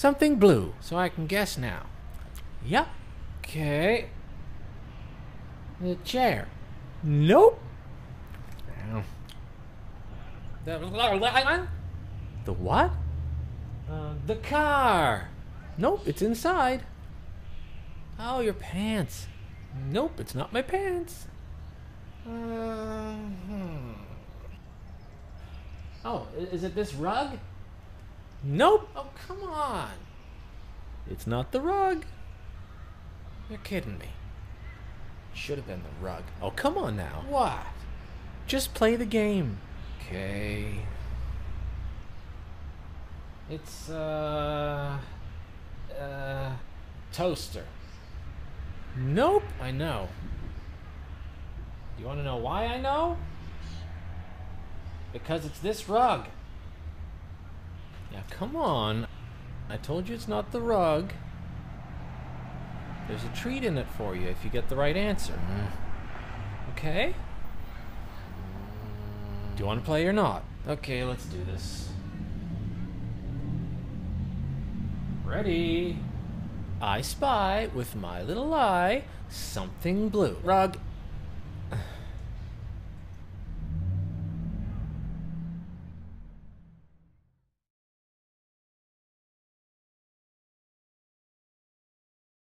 Something blue, so I can guess now. Yep. Okay. The chair. Nope. Now. The what? The car. Nope, it's inside. Oh, your pants. Nope, it's not my pants. Oh, is it this rug? Nope. Oh, come on. It's not the rug. You're kidding me. Should have been the rug. Oh, come on now. What? Just play the game. Okay. It's, toaster. Nope, I know. Do you want to know why I know? Because it's this rug. Yeah, come on. I told you it's not the rug. There's a treat in it for you if you get the right answer. Okay? Do you want to play or not? Okay, let's do this. Ready? I spy with my little eye something blue. Rug.